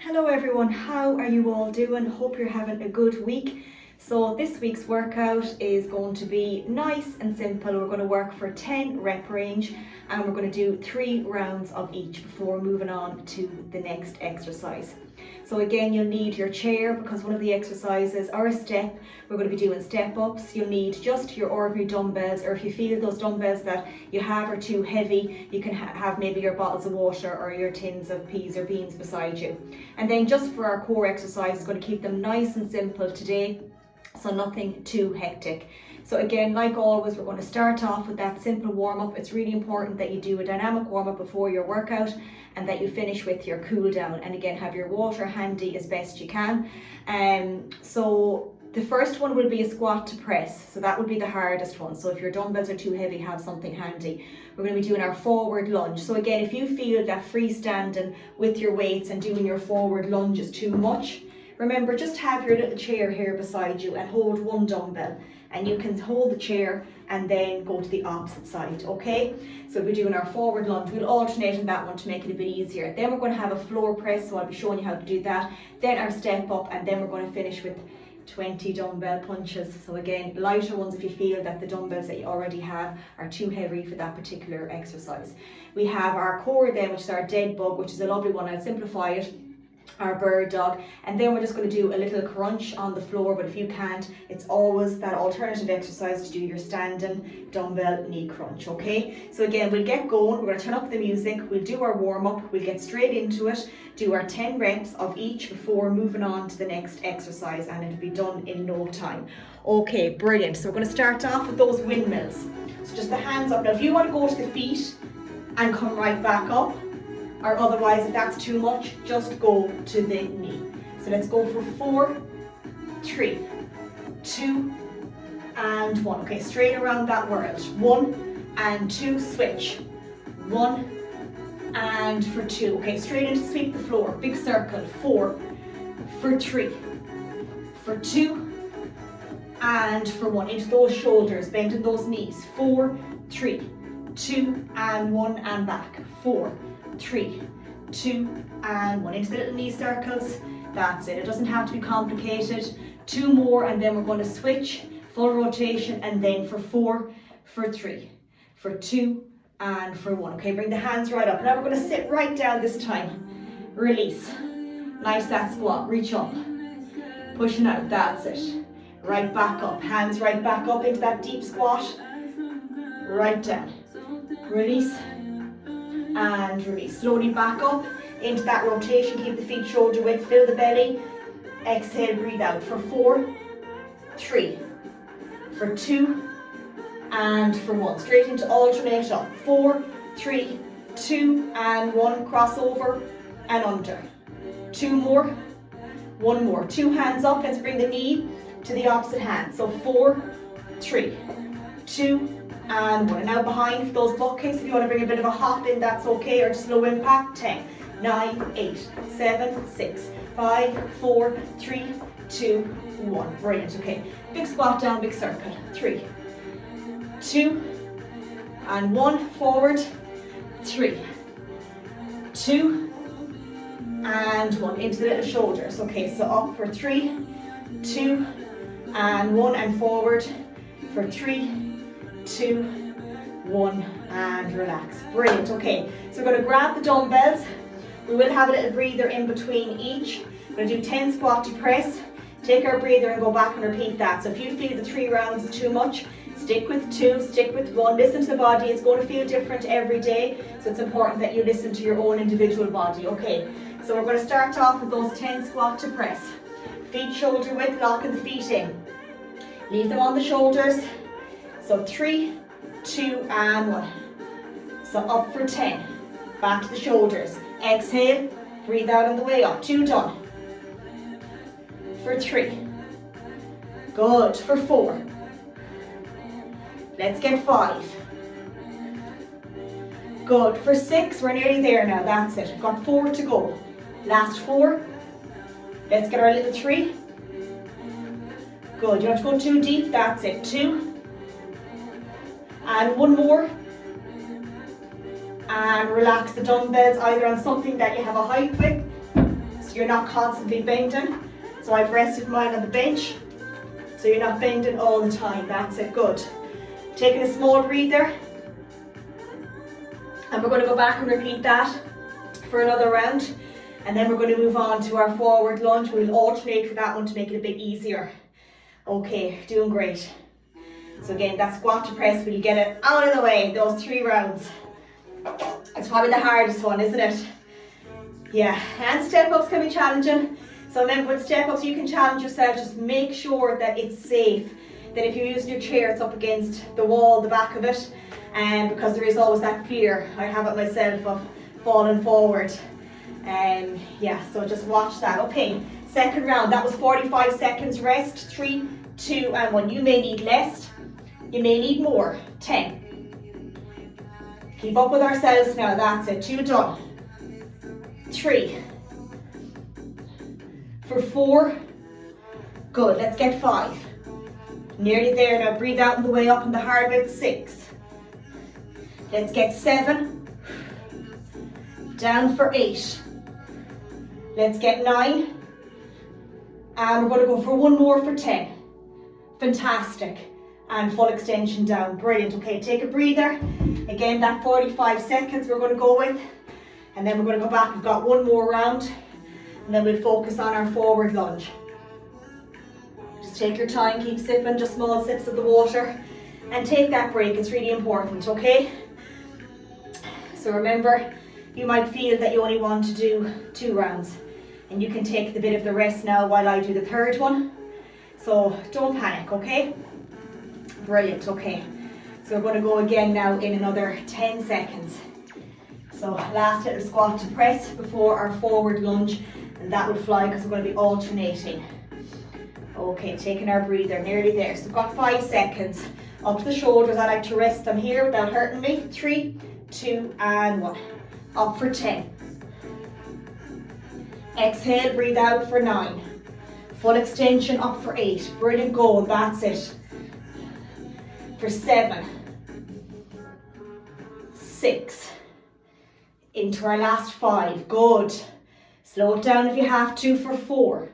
Hello everyone, how are you all doing? Hope you're having a good week. So this week's workout is going to be nice and simple. We're going to work for 10 rep range and we're going to do 3 rounds of each before moving on to the next exercise. So again, you'll need your chair because one of the exercises are a step. We're going to be doing step ups. You'll need just your ordinary dumbbells, or if you feel those dumbbells that you have are too heavy, you can have maybe your bottles of water or your tins of peas or beans beside you. And then just for our core exercise, it's going to keep them nice and simple today, so nothing too hectic. So again, like always, we're going to start off with that simple warm-up. It's really important that you do a dynamic warm-up before your workout and that you finish with your cool down, and again have your water handy as best you can. So the first one will be a squat to press, so that will be the hardest one. So if your dumbbells are too heavy, have something handy. We're going to be doing our forward lunge. So again, if you feel that freestanding with your weights and doing your forward lunge is too much, remember, just have your little chair here beside you and hold one dumbbell, and you can hold the chair and then go to the opposite side, okay? So we're doing our forward lunge. We'll alternate in that one to make it a bit easier. Then we're going to have a floor press, so I'll be showing you how to do that. Then our step up, and then we're going to finish with 20 dumbbell punches. So again, lighter ones if you feel that the dumbbells that you already have are too heavy for that particular exercise. We have our core then, which is our dead bug, which is a lovely one. I'll simplify it. Our bird dog, and then we're just going to do a little crunch on the floor, but if you can't, it's always that alternative exercise to do your standing dumbbell knee crunch, okay? So again, we'll get going. We're going to turn up the music, we'll do our warm-up, we'll get straight into it, do our 10 reps of each before moving on to the next exercise, and it'll be done in no time. Okay, brilliant. So we're going to start off with those windmills. So just the hands up. Now if you want to go to the feet and come right back up, or otherwise, if that's too much, just go to the knee. So let's go for 4, 3, 2, and 1. Okay, straight around that world. 1 and 2, switch. 1 and for 2. Okay, straight into sweep the floor. Big circle. 4 for 3, for 2, and for 1. Into those shoulders, bending those knees. 4, 3, 2, and 1, and back. 4, 3, 2, and 1. Into the little knee circles. That's it. It doesn't have to be complicated. 2 more, and then we're going to switch, full rotation, and then for 4, for 3, for 2, and for 1. Okay, bring the hands right up. Now we're going to sit right down this time. Release. Nice that squat. Reach up. Pushing out. That's it. Right back up. Hands right back up into that deep squat. Right down. Release. And release. Slowly back up into that rotation. Keep the feet shoulder width. Fill the belly. Exhale, breathe out for 4, 3, for 2, and for 1. Straight into alternate up. 4, 3, 2, and 1. Crossover and under. 2 more. 1 more. 2 hands up. Let's bring the knee to the opposite hand. So 4, 3, 2, and 1. And now behind for those butt kicks, if you want to bring a bit of a hop in, that's okay, or just low impact. 10, 9, 8, 7, 6, 5, 4, 3, 2, 1. Brilliant. Okay, big squat down, big circle. 3, 2, and 1. Forward. 3, 2, and 1. Into the little shoulders. Okay, so up for 3, 2, and 1, and forward for 3, 2, 1, and relax. Brilliant. Okay, so we're going to grab the dumbbells. We will have a little breather in between each. We're going to do 10 squat to press. Take our breather and go back and repeat that. So if you feel the 3 rounds is too much, stick with 2, stick with 1. Listen to the body. It's going to feel different every day, so it's important that you listen to your own individual body. Okay, so we're going to start off with those 10 squat to press. Feet shoulder width, locking the feet in. Leave them on the shoulders. So 3, 2, and 1. So up for 10. Back to the shoulders. Exhale. Breathe out on the way up. 2 done. For 3. Good. For 4. Let's get 5. Good. For 6. We're nearly there now. That's it. We've got 4 to go. Last 4. Let's get our little 3. Good. You don't have to go too deep. That's it. 2. And 1 more. And relax the dumbbells either on something that you have a height with. so you're not constantly bending. So I've rested mine on the bench, so you're not bending all the time. That's it, good. Taking a small breather, and we're going to go back and repeat that for another round, and then we're going to move on to our forward lunge. We'll alternate for that one to make it a bit easier. Okay, doing great. So again, that squat to press, we'll get it out of the way, those 3 rounds. It's probably the hardest one, isn't it? Yeah, and step ups can be challenging. So remember, with step ups, you can challenge yourself. Just make sure that it's safe. That if you're using your chair, it's up against the wall, the back of it. And because there is always that fear, I have it myself, of falling forward. Yeah, so just watch that. Okay, second round, that was 45 seconds rest. 3, 2, and 1. You may need less, you may need more. 10. Keep up with ourselves now, that's it. 2 done. 3. For 4. Good, let's get 5. Nearly there now, breathe out on the way up on the hard bit. 6. Let's get 7. Down for 8. Let's get 9. And we're going to go for 1 more for 10. Fantastic. And full extension down. Brilliant. Okay, take a breather. Again, that 45 seconds we're going to go with. And then we're going to go back. We've got 1 more round. And then we'll focus on our forward lunge. Just take your time. Keep sipping just small sips of the water. And take that break. It's really important, okay? So remember, you might feel that you only want to do 2 rounds. And you can take the bit of the rest now while I do the 3rd one. So don't panic, okay? Brilliant, okay. So we're going to go again now in another 10 seconds. So last little squat to press before our forward lunge, and that will fly because we're going to be alternating. Okay, taking our breather, nearly there. So we've got 5 seconds. Up to the shoulders, I like to rest them here without hurting me. 3, 2, and 1. Up for 10. Exhale, breathe out for 9. Full extension up for 8. Brilliant, go, that's it. For 7. 6. Into our last 5, good. Slow it down if you have to for 4.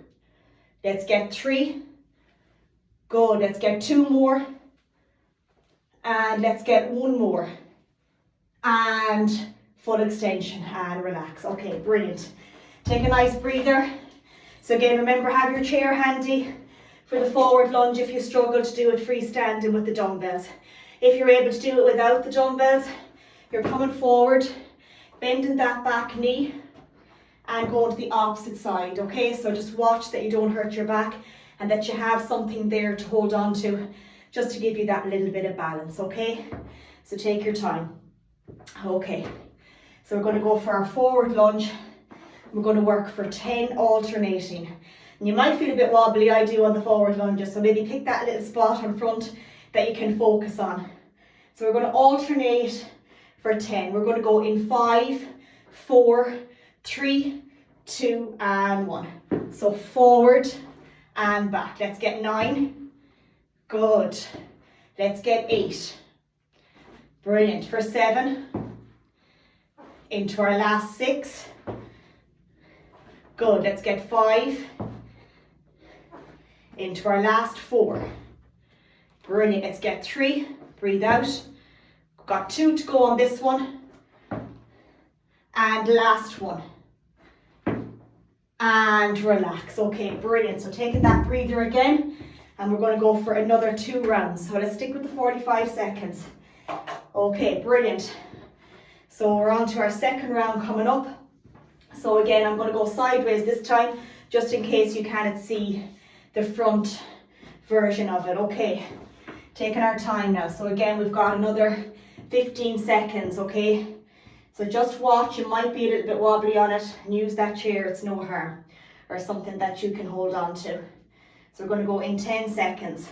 Let's get 3. Good, let's get 2 more. And let's get 1 more. And full extension and relax. Okay, brilliant. Take a nice breather. So again, remember, have your chair handy for the forward lunge if you struggle to do it freestanding with the dumbbells. If you're able to do it without the dumbbells, you're coming forward, bending that back knee and going to the opposite side, okay? So just watch that you don't hurt your back and that you have something there to hold on to, just to give you that little bit of balance, okay? So take your time. Okay, so we're going to go for our forward lunge. We're going to work for 10 alternating. And you might feel a bit wobbly, I do on the forward lunges, so maybe pick that little spot on front that you can focus on. So we're going to alternate for 10. We're going to go in 5, 4, 3, 2, and 1. So forward and back. Let's get 9. Good. Let's get 8. Brilliant. For 7. Into our last 6. Good, let's get 5. Into our last 4. Brilliant, let's get 3. Breathe out. Got 2 to go on this one. And last one. And relax. Okay, brilliant. So taking that breather again, and we're going to go for another 2 rounds. So let's stick with the 45 seconds. Okay, brilliant. So we're on to our 2nd round coming up. So again, I'm going to go sideways this time, just in case you can't see the front version of it. Okay, taking our time now. So again, we've got another 15 seconds, okay? So just watch, you might be a little bit wobbly on it, and use that chair, it's no harm, or something that you can hold on to. So we're going to go in 10 seconds.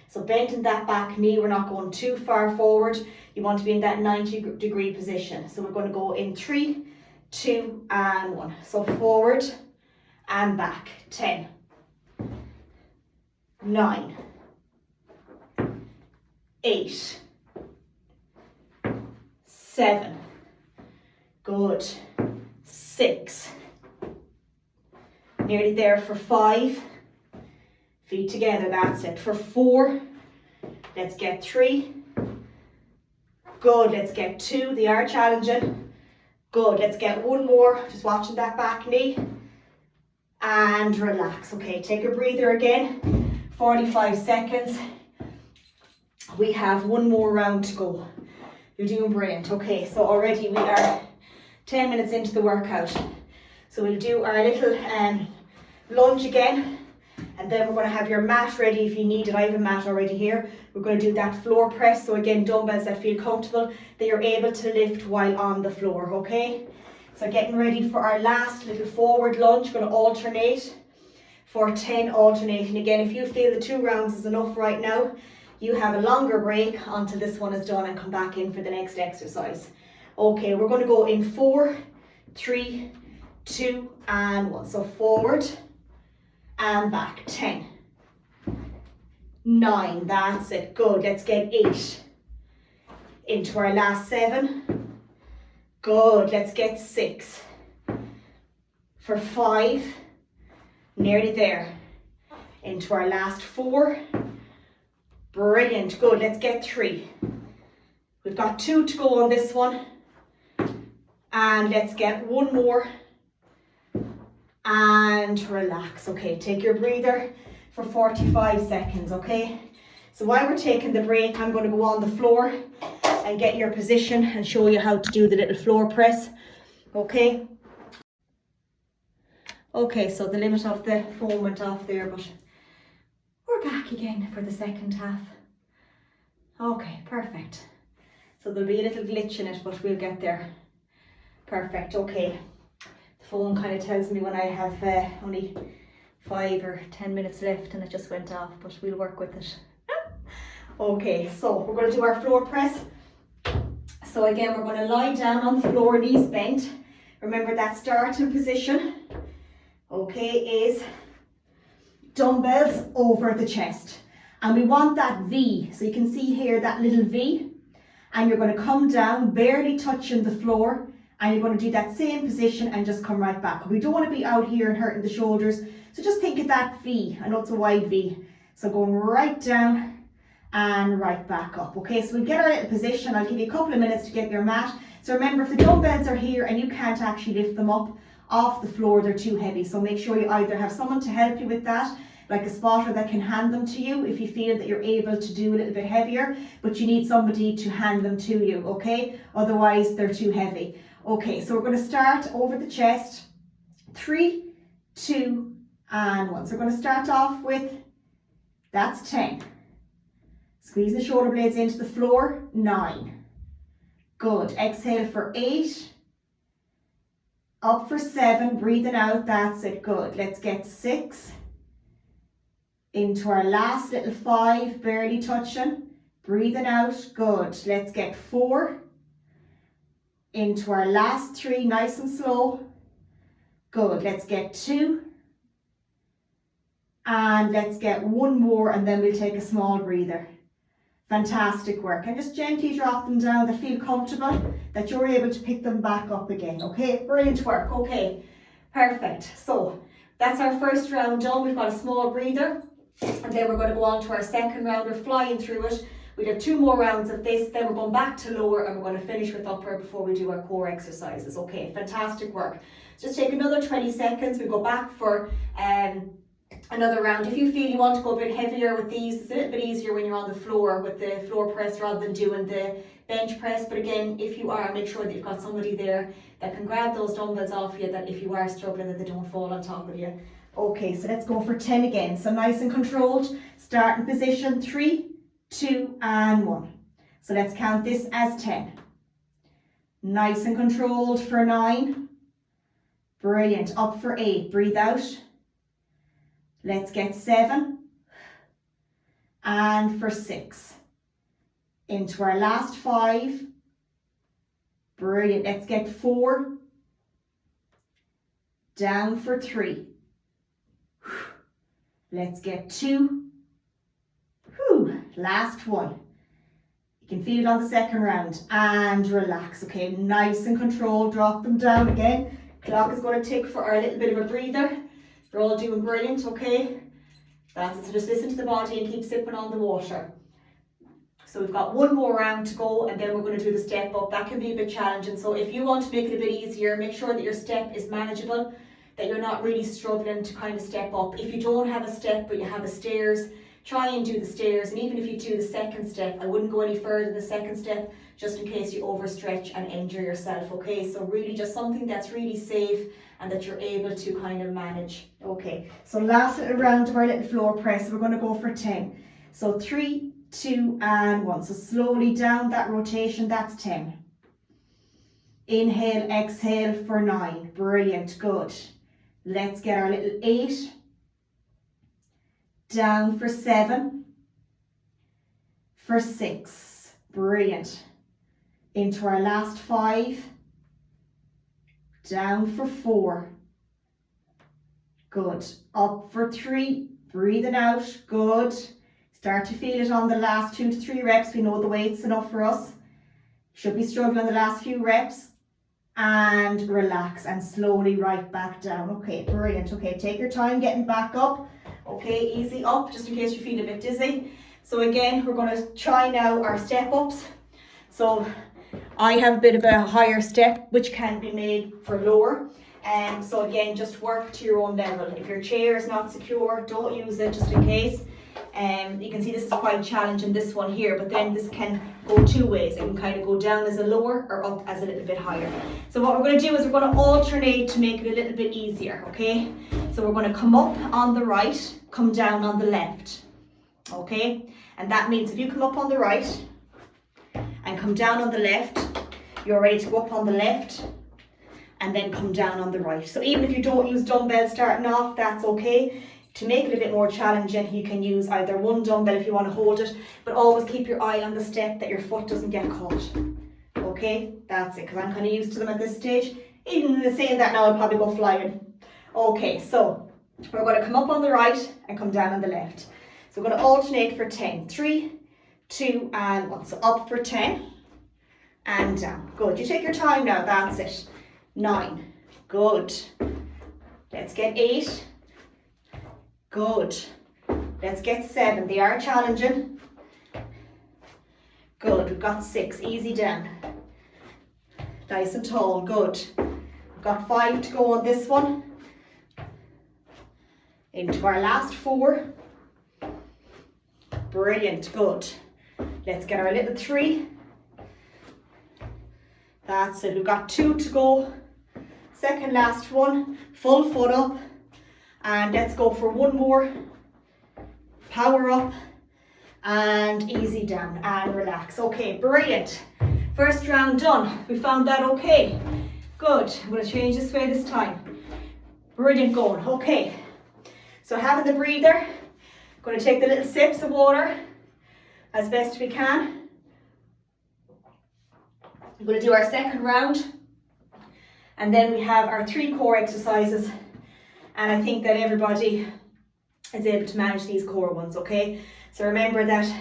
So bending that back knee, we're not going too far forward. You want to be in that 90-degree position. So we're going to go in 3, 2, and 1. So forward and back. 10, 9, 8, 7, good, 6, Nearly there for 5. Feet together, that's it. For 4. Let's get 3. Good, let's get 2. They are challenging. Good, let's get 1 more. Just watching that back knee. And relax. Okay, take a breather again. 45 seconds. We have 1 more round to go. You're doing brilliant. Okay, so already we are 10 minutes into the workout. So we'll do our little lunge again. And then we're going to have your mat ready if you need it. I have a mat already here. We're going to do that floor press. So again, dumbbells that feel comfortable, that you're able to lift while on the floor, okay? So getting ready for our last little forward lunge. Going to alternate for 10 alternating. Again, if you feel the 2 rounds is enough right now, you have a longer break until this one is done and come back in for the next exercise. Okay, we're going to go in 4, 3, 2, and 1. So forward and back. 10, 9, that's it. Good. Let's get 8. Into our last 7. Good. Let's get 6. For 5. Nearly there. Into our last 4. Brilliant. Good. Let's get 3. We've got 2 to go on this one. And let's get 1 more. And relax. Okay, take your breather for 45 seconds, okay? So while we're taking the break, I'm going to go on the floor and get your position and show you how to do the little floor press, okay? Okay, so the limit of the foam went off there, but we're back again for the second half. Okay, perfect. So there'll be a little glitch in it, but we'll get there. Perfect, okay. The phone kind of tells me when I have only 5 or 10 minutes left and it just went off, but we'll work with it. Okay, so we're going to do our floor press. So again, we're going to lie down on the floor, knees bent. Remember that starting position, okay, is dumbbells over the chest. And we want that V. So you can see here that little V. And you're going to come down, barely touching the floor. And you're going to do that same position and just come right back. We don't want to be out here and hurting the shoulders. So just think of that V. I know it's a wide V. So going right down and right back up. Okay, so we'll get our little position. I'll give you a couple of minutes to get your mat. So remember, if the dumbbells are here and you can't actually lift them up off the floor, they're too heavy. So make sure you either have someone to help you with that, like a spotter that can hand them to you if you feel that you're able to do a little bit heavier, but you need somebody to hand them to you, okay? Otherwise, they're too heavy. Okay, so we're going to start over the chest. 3, 2, and 1. So we're going to start off with, that's 10. Squeeze the shoulder blades into the floor. 9. Good. Exhale for 8. Up for 7. Breathing out. That's it. Good. Let's get 6. Into our last little 5. Barely touching. Breathing out. Good. Let's get 4. Into our last 3. Nice and slow. Good. Let's get 2. And let's get 1 more, and then we'll take a small breather. Fantastic work. And just gently drop them down that feel comfortable, that you're able to pick them back up again. Okay, brilliant work. Okay, perfect. So that's our first round done. We've got a small breather, and then we're going to go on to our second round. We're flying through it. We'll have 2 more rounds of this, then we're going back to lower, and we're going to finish with upper before we do our core exercises. Okay, fantastic work. Just take another 20 seconds. We go back for another round. If you feel you want to go a bit heavier with these, it's a little bit easier when you're on the floor with the floor press rather than doing the bench press. But again, if you are, make sure that you've got somebody there that can grab those dumbbells off you, that if you are struggling, that they don't fall on top of you. Okay, so let's go for 10 again. So nice and controlled. Starting position. 3, 2, and 1. So let's count this as 10. Nice and controlled for 9. Brilliant. Up for 8. Breathe out. Let's get 7. And for 6. Into our last 5. Brilliant. Let's get 4. Down for 3. Let's get 2. Last one. You can feel it on the second round. And relax. Okay, nice and controlled. Drop them down again. Clock is going to tick for our little bit of a breather. You're all doing brilliant, okay? That's it. So just listen to the body and keep sipping on the water. So we've got one more round to go, and then we're going to do the step up. That can be a bit challenging. So if you want to make it a bit easier, make sure that your step is manageable, that you're not really struggling to kind of step up. If you don't have a step but you have a stairs, try and do the stairs. And even if you do the second step, I wouldn't go any further than the second step, just in case you overstretch and injure yourself, okay? So really just something that's really safe and that you're able to kind of manage. Okay, so last little round of our little floor press, we're going to go for 10. So 3, 2 and 1. So slowly down that rotation, that's 10. Inhale, exhale for 9. Brilliant, good. Let's get our little 8. Down for 7. For 6. Brilliant. Into our last 5. Down for 4. Good. Up for 3. Breathing out. Good. Start to feel it on the last 2 to 3 reps. We know the weight's enough for us. Should be struggling the last few reps. And relax and slowly right back down. Okay, brilliant. Okay, take your time getting back up. Okay, easy up, just in case you feel a bit dizzy. So again, we're going to try now our step ups. So I have a bit of a higher step, which can be made for lower. So again, just work to your own level. If your chair is not secure, don't use it, just in case. You can see this is quite challenging, this one here, but then this can go 2 ways. It can kind of go down as a lower or up as a little bit higher. So what we're going to do is we're going to alternate to make it a little bit easier, okay? So we're going to come up on the right, come down on the left, okay? And that means if you come up on the right and come down on the left, you're ready to go up on the left and then come down on the right. So even if you don't use dumbbells starting off, that's okay. To make it a bit more challenging, you can use either one dumbbell if you want to hold it, but always keep your eye on the step that your foot doesn't get caught. Okay, that's it, because I'm kind of used to them at this stage. Even saying that now, I'll probably go flying. Okay, so we're going to come up on the right and come down on the left. So we're going to alternate for 10. 3, 2 and 1. So up for 10 and down. Good. You take your time now. That's it. 9. Good. Let's get 8. Good. Let's get 7. They are challenging. Good. We've got 6. Easy down. Nice and tall. Good. We've got 5 to go on this one. Into our last 4. Brilliant. Good. Let's get our little 3. That's it. We've got 2 to go. Second last one. Full foot up. And let's go for 1 more. Power up and easy down and relax. Okay, brilliant. First round done. We found that okay. Good. I'm going to change this way this time. Brilliant going. Okay. So having the breather, going to take the little sips of water as best we can. I'm going to do our second round. And then we have our 3 core exercises. And I think that everybody is able to manage these core ones, okay? So remember that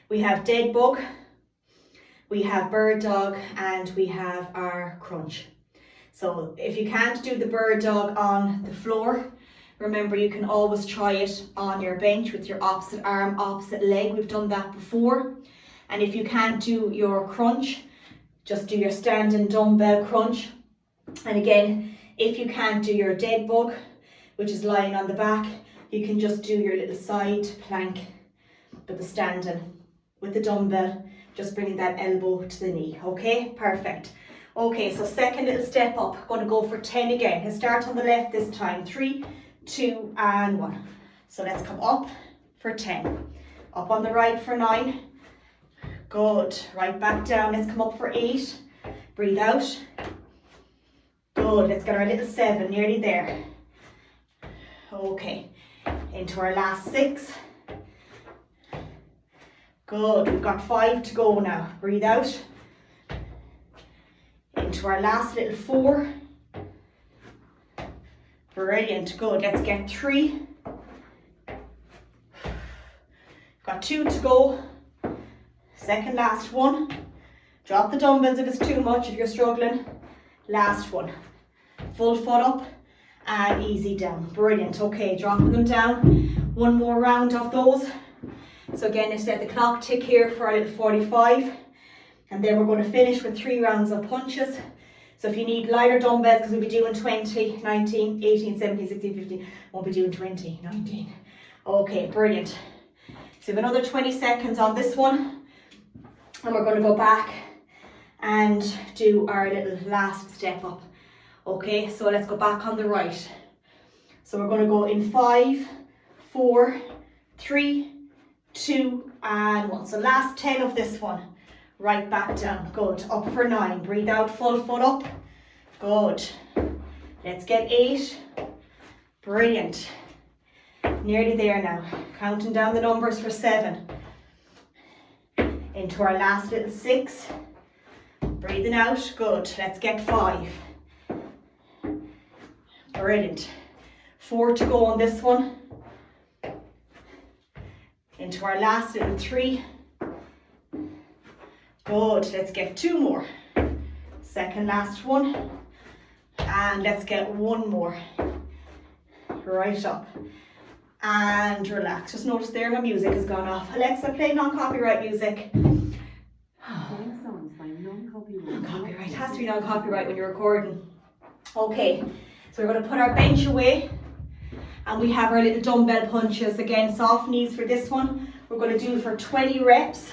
we have dead bug, we have bird dog, and we have our crunch. So if you can't do the bird dog on the floor, remember you can always try it on your bench with your opposite arm, opposite leg. We've done that before. And if you can't do your crunch, just do your standing dumbbell crunch. And again, if you can't do your dead bug, which is lying on the back, you can just do your little side plank, but the standing with the dumbbell, just bringing that elbow to the knee. Okay, perfect. Okay, so second little step up, going to go for 10 again. Let's start on the left this time. 3, 2 and 1. So let's come up for 10. Up on the right for 9. Good. Right back down. Let's come up for 8. Breathe out. Good. Let's get our little 7. Nearly there. Okay. Into our last 6. Good. We've got 5 to go now. Breathe out. Into our last little 4. Brilliant. Good. Let's get 3. Got 2 to go. Second last one. Drop the dumbbells if it's too much, if you're struggling. Last one. Full foot up and easy down. Brilliant. Okay, dropping them down. One more round of those. So again, let's let the clock tick here for a little 45. And then we're going to finish with 3 rounds of punches. So if you need lighter dumbbells, because we'll be doing 20, 19, 18, 17, 16, 15. Won't be doing 20, 19. Okay, brilliant. So we have another 20 seconds on this one. And we're going to go back and do our little last step up. Okay, so let's go back on the right. So we're going to go in 5, 4, 3, 2, and 1. So last 10 of this one. Right back down. Good. Up for 9. Breathe out, full foot up. Good. Let's get 8. Brilliant. Nearly there now. Counting down the numbers for 7. Into our last little 6. Breathing out. Good. Let's get 5. Brilliant. 4 to go on this one. Into our last little 3. Good. Let's get 2 more. Second last one. And let's get 1 more. Right up. And relax. Just notice there my music has gone off. Alexa, play non-copyright music. Non-copyright. Has to be non-copyright when you're recording. Okay. So we're going to put our bench away. And we have our little dumbbell punches. Again, soft knees for this one. We're going to do it for 20 reps.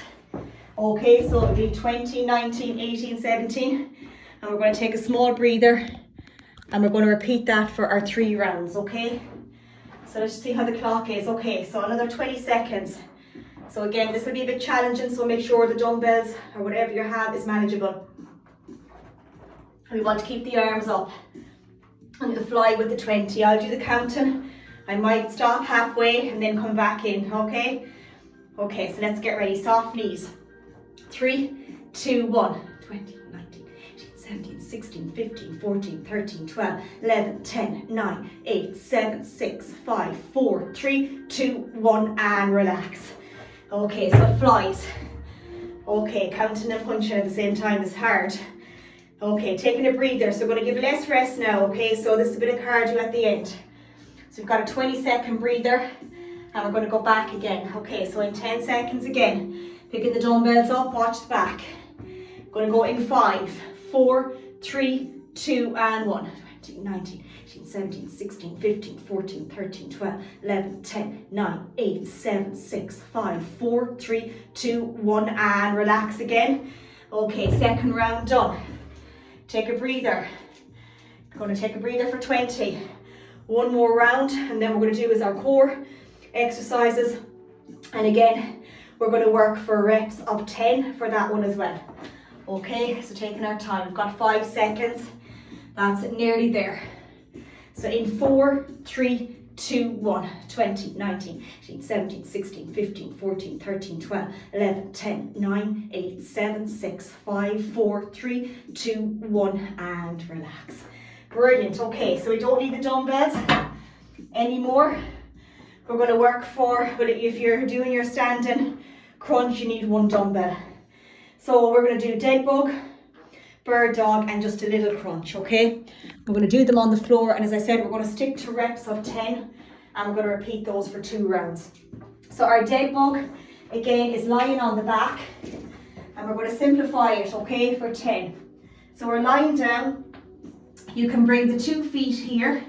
Okay, so it'll be 20, 19, 18, 17. And we're going to take a small breather. And we're going to repeat that for our 3 rounds, okay? So let's see how the clock is. Okay, so another 20 seconds. So again, this will be a bit challenging, so make sure the dumbbells or whatever you have is manageable. We want to keep the arms up. I'm going to fly with the 20. I'll do the counting. I might stop halfway and then come back in, okay? Okay, so let's get ready. Soft knees. 3, 2, 1. 20, 19, 18, 17, 16, 15, 14, 13, 12, 11, 10, 9, 8, 7, 6, 5, 4, 3, 2, 1, and relax. Okay, so it flies. Okay, counting and punching at the same time is hard. Okay, taking a breather. So we're going to give less rest now, okay? So this is a bit of cardio at the end. So we've got a 20-second breather, and we're going to go back again. Okay, so in 10 seconds again, picking the dumbbells up, watch the back. Going to go in 5, 4, 3, 2, and 1. 20, 19, 18, 17, 16, 15, 14, 13, 12, 11, 10, 9, 8, 7, 6, 5, 4, 3, 2, 1, and relax again. Okay, second round done. Take a breather. Going to take a breather for 20. 1 more round, and then we're going to do is our core exercises. And again, we're going to work for reps of 10 for that one as well. Okay, so taking our time. We've got 5 seconds. That's nearly there. So in 4, 3, 2, 1, 20, 19, 18, 17, 16, 15, 14, 13, 12, 11, 10, 9, 8, 7, 6, 5, 4, 3, 2, 1, and relax. Brilliant. Okay, so we don't need the dumbbells anymore. We're going to work for, well, if you're doing your standing crunch, you need 1 dumbbell. So we're going to do dead bug, bird dog, and just a little crunch, okay? We're going to do them on the floor, and as I said, we're going to stick to reps of 10, and we're going to repeat those for 2 rounds. So our dead bug, again, is lying on the back, and we're going to simplify it, okay, for 10. So we're lying down. You can bring the 2 feet here,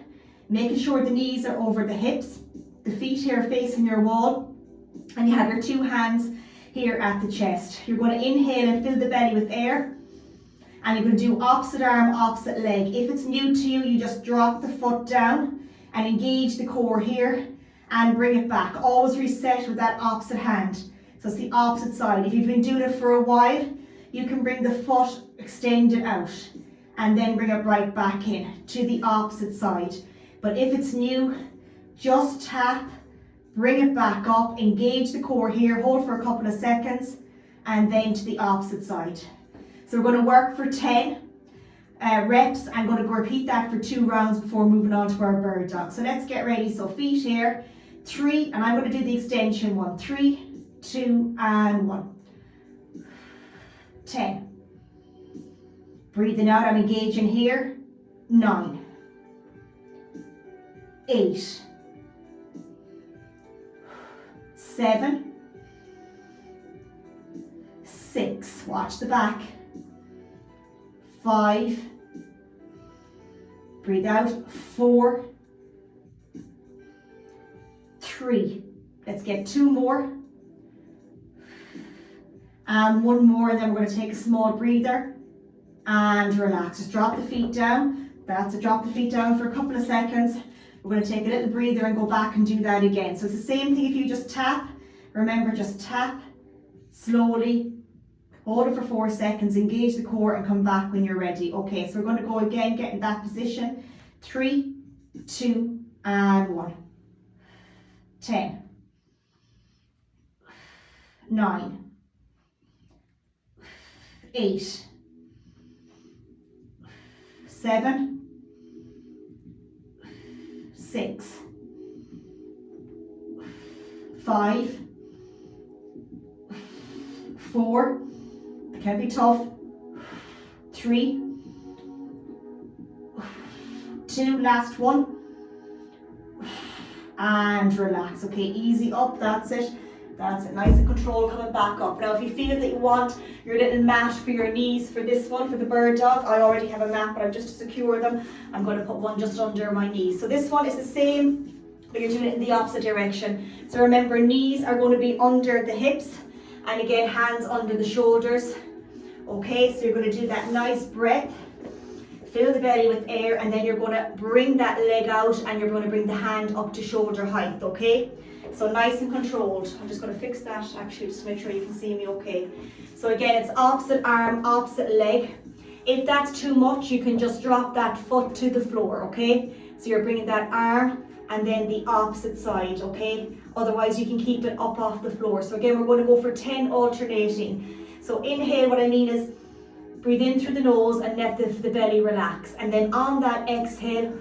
making sure the knees are over the hips, the feet here facing your wall, and you have your 2 hands here at the chest. You're going to inhale and fill the belly with air, and you're going to do opposite arm, opposite leg. If it's new to you, you just drop the foot down and engage the core here and bring it back. Always reset with that opposite hand. So it's the opposite side. If you've been doing it for a while, you can bring the foot extended out and then bring it right back in to the opposite side. But if it's new, just tap, bring it back up, engage the core here, hold for a couple of seconds, and then to the opposite side. So we're going to work for 10 reps. I'm going to repeat that for 2 rounds before moving on to our bird dog. So let's get ready. So feet here, 3, and I'm going to do the extension one. 3, 2, and 1. 10. Breathing out, I'm engaging here. 9. 8, 7, 6, watch the back, 5, breathe out, 4, 3, let's get 2 more, and 1 more, and then we're going to take a small breather and relax. Just drop the feet down. That's it, drop the feet down for a couple of seconds. We're going to take a little breather and go back and do that again. So it's the same thing if you just tap. Remember, just tap slowly, hold it for 4 seconds, engage the core and come back when you're ready. Okay, so we're going to go again, get in that position. 3, 2, and 1. 10, 9, 8, 7, 6, 5, 4, it can be tough, 3, 2, last one, and relax. Okay, easy up, that's it, nice and controlled, coming back up. Now if you feel that you want your little mat for your knees for this one, for the bird dog, I already have a mat, but I'm just to secure them, I'm going to put one just under my knees. So this one is the same, but you're doing it in the opposite direction. So remember, knees are going to be under the hips, and again, hands under the shoulders. Okay, so you're going to do that nice breath, fill the belly with air, and then you're going to bring that leg out and you're going to bring the hand up to shoulder height, okay? So nice and controlled. I'm just going to fix that actually, just to make sure you can see me okay. So again, it's opposite arm, opposite leg. If that's too much, you can just drop that foot to the floor, okay? So you're bringing that arm and then the opposite side, okay? Otherwise, you can keep it up off the floor. So again, we're going to go for 10 alternating. So inhale, what I mean is breathe in through the nose and let the belly relax. And then on that exhale,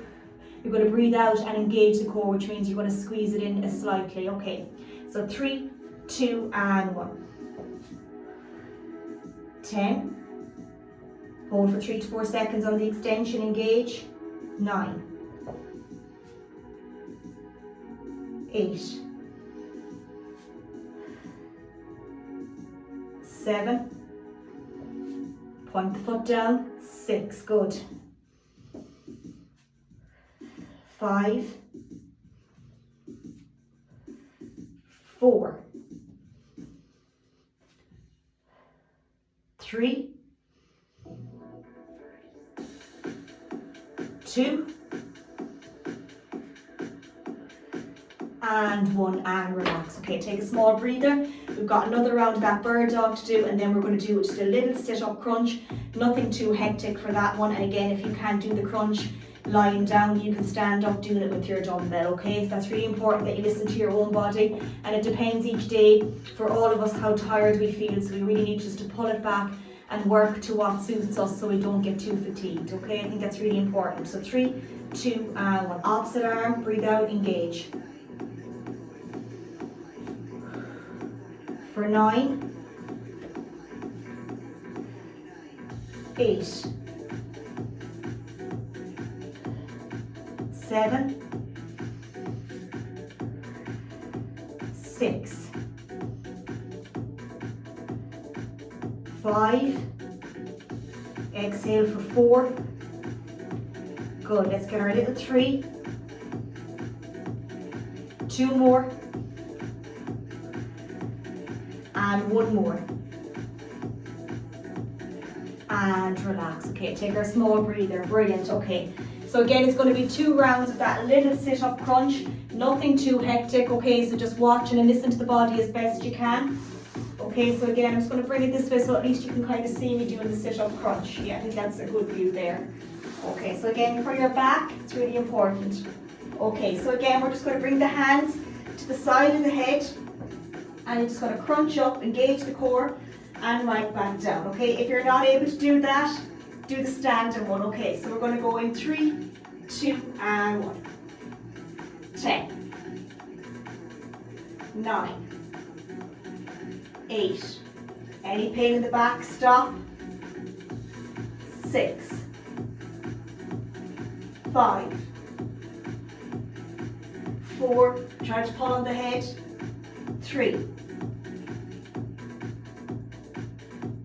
you're going to breathe out and engage the core, which means you're going to squeeze it in slightly, okay? So 3, 2, and 1. 10. Hold for 3 to 4 seconds on the extension, engage. 9. 8. 7. Point the foot down. 6, good. 5. 4. 3. 2. And 1, and relax. Okay, take a small breather. We've got another round of that bird dog to do, and then we're going to do just a little sit-up crunch. Nothing too hectic for that one. And again, if you can't do the crunch lying down, you can stand up doing it with your dumbbell, okay? So that's really important that you listen to your own body, and it depends each day for all of us how tired we feel, so we really need just to pull it back and work to what suits us so we don't get too fatigued, okay? I think that's really important. So 3, 2, and 1. Opposite arm, breathe out, engage. For 9, 8, 7, 6, 5, exhale for 4, good, let's get our little 3, 2 more, and 1 more, and relax. Okay, take our small breather, brilliant. Okay, so again, it's going to be 2 rounds of that little sit-up crunch, nothing too hectic, okay? So just watch and listen to the body as best you can. Okay, so again, I'm just going to bring it this way so at least you can kind of see me doing the sit-up crunch. Yeah, I think that's a good view there. Okay, so again, for your back, it's really important. Okay, so again, we're just going to bring the hands to the side of the head, and you're just going to crunch up, engage the core, and right back down. Okay, if you're not able to do that, do the standing one. Okay, so we're going to go in 3, 2, and 1. 10, 9, 8. Any pain in the back, stop. 6, 5, 4, try to pull on the head, 3,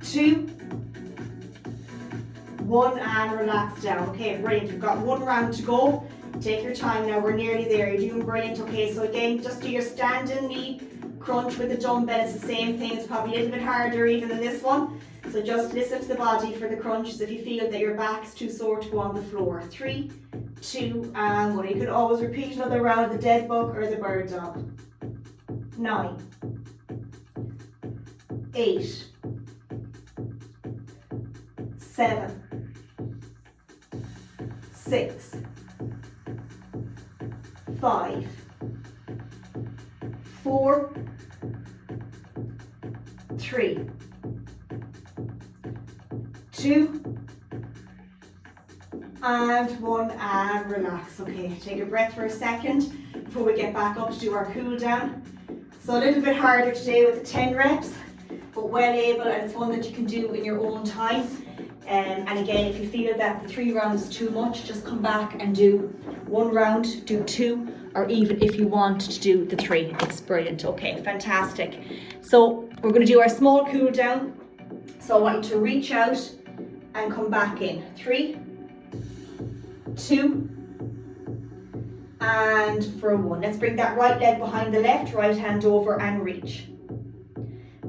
2, 1, and relax down. Okay, brilliant. We've got 1 round to go. Take your time now, we're nearly there. You're doing brilliant. Okay, so again, just do your standing knee crunch with the dumbbell. It's the same thing. It's probably a little bit harder even than this one. So just listen to the body for the crunches if you feel that your back's too sore to go on the floor. 3, 2, and 1. You could always repeat another round of the dead bug or the bird dog. 9, 8, 7, 6, 5, 4, 3, 2, and 1, and relax. Okay, take a breath for a second before we get back up to do our cool down. So a little bit harder today with the 10 reps, but well able, and it's one that you can do in your own time. And again, if you feel that the 3 rounds is too much, just come back and do 1 round, do 2, or even if you want to do the 3, it's brilliant. Okay, fantastic. So we're going to do our small cool down. So I want you to reach out and come back in. 3, 2, and for 1. Let's bring that right leg behind the left, right hand over and reach.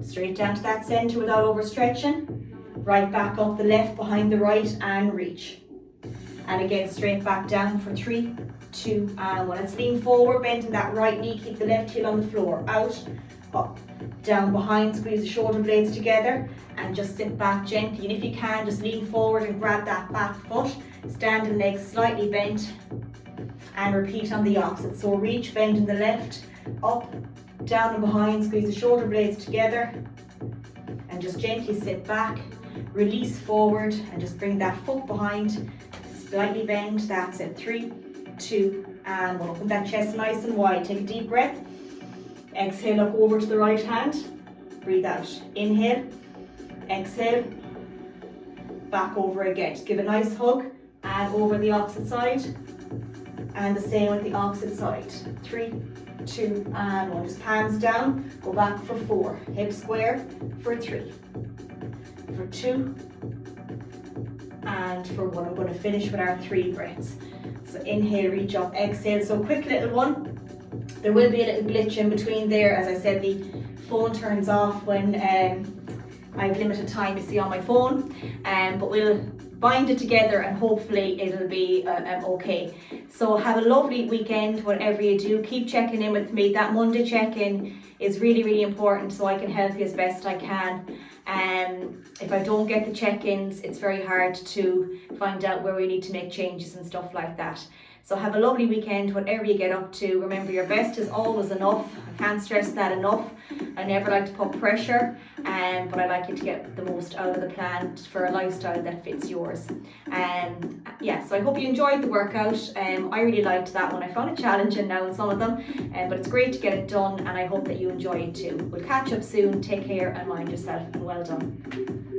Straight down to that center without overstretching. Right back up the left behind the right and reach. And again, straight back down for 3, 2, and 1. Let's lean forward, bending that right knee, keep the left heel on the floor. Out, up, down behind, squeeze the shoulder blades together and just sit back gently. And if you can, just lean forward and grab that back foot. Standing legs slightly bent and repeat on the opposite. So reach, bend in the left, up, down and behind, squeeze the shoulder blades together and just gently sit back. Release forward and just bring that foot behind, slightly bend. That's it. 3, 2, and 1. Open that chest nice and wide. Take a deep breath. Exhale, look over to the right hand. Breathe out. Inhale, exhale, back over again. Just give a nice hug and over the opposite side. And the same with the opposite side. 3, 2, and 1. Just palms down. Go back for 4. Hip square for 3. For 2, and for 1. I'm going to finish with our 3 breaths. So inhale, reach up, exhale. So quick little one. There will be a little glitch in between there. As I said, the phone turns off when I have limited time to see on my phone. But we'll bind it together and hopefully it'll be okay. So have a lovely weekend, whatever you do. Keep checking in with me. That Monday check-in is really, really important so I can help you as best I can. If I don't get the check-ins, it's very hard to find out where we need to make changes and stuff like that. So have a lovely weekend, whatever you get up to. Remember, your best is always enough. I can't stress that enough. I never like to put pressure, but I like you to get the most out of the plan for a lifestyle that fits yours. Yeah, so I hope you enjoyed the workout. I really liked that one. I found it challenging now in some of them, but it's great to get it done, and I hope that you enjoy it too. We'll catch up soon. Take care and mind yourself, and well done.